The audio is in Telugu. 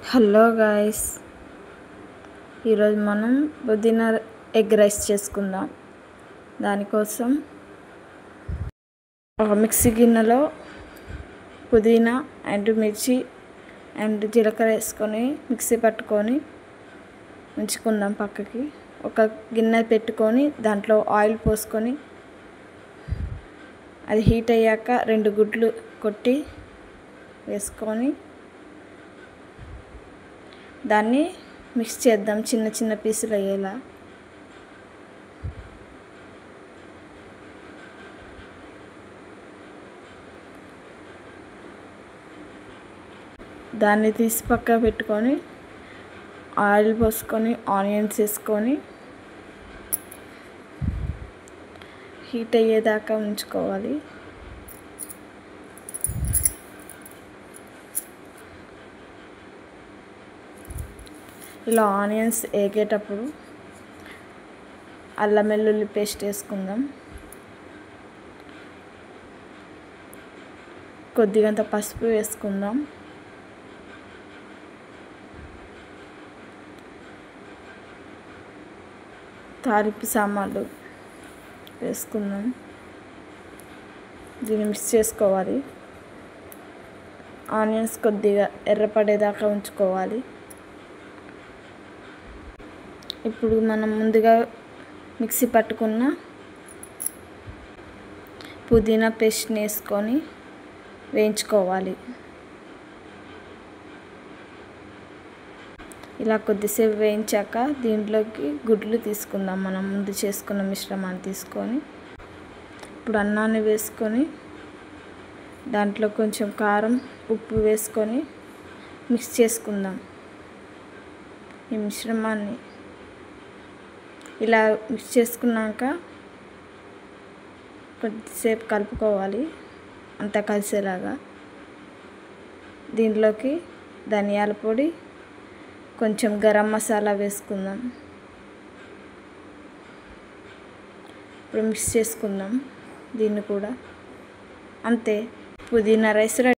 హలో గాయస్, ఈరోజు మనం పుదీనా ఎగ్ రైస్ చేసుకుందాం. దానికోసం ఒక మిక్సీ గిన్నెలో పుదీనా అండ్ మిర్చి అండ్ జీలకర్ర వేసుకొని మిక్సీ పట్టుకొని ఉంచుకుందాం పక్కకి. ఒక గిన్నె పెట్టుకొని దాంట్లో ఆయిల్ పోసుకొని అది హీట్ అయ్యాక 2 గుడ్లు కొట్టి వేసుకొని దాన్ని మిక్స్ చేద్దాం చిన్న చిన్న పీసులు అయ్యేలా. దాన్ని తీసి పక్క పెట్టుకొని ఆయిల్ పోసుకొని ఆనియన్స్ వేసుకొని హీట్ అయ్యేదాకా ఉంచుకోవాలి. ఇలా ఆనియన్స్ వేగేటప్పుడు అల్లం వెల్లుల్లి పేస్ట్ వేసుకుందాం. కొద్దిగంత పసుపు వేసుకుందాం. తాలింపు సామాన్లు వేసుకుందాం. దీన్ని మిక్స్ చేసుకోవాలి. ఆనియన్స్ కొద్దిగా ఎర్రపడేదాకా ఉంచుకోవాలి. ఇప్పుడు మనం ముందుగా మిక్సీ పట్టుకున్న పుదీనా పేస్ట్ని వేసుకొని వేయించుకోవాలి. ఇలా కొద్దిసేపు వేయించాక దీంట్లోకి గుడ్లు తీసుకుందాం. మనం ముందు చేసుకున్న మిశ్రమాన్ని తీసుకొని ఇప్పుడు అన్నాన్ని వేసుకొని దాంట్లో కొంచెం కారం ఉప్పు వేసుకొని మిక్స్ చేసుకుందాం. ఈ మిశ్రమాన్ని ఇలా మిక్స్ చేసుకున్నాక కొద్దిసేపు కలుపుకోవాలి అంతా కలిసేలాగా. దీంట్లోకి ధనియాల పొడి, కొంచెం గరం మసాలా వేసుకుందాం. ఇప్పుడు మిక్స్ చేసుకుందాం దీన్ని కూడా. అంతే, పుదీనా రైస్ రెడీ.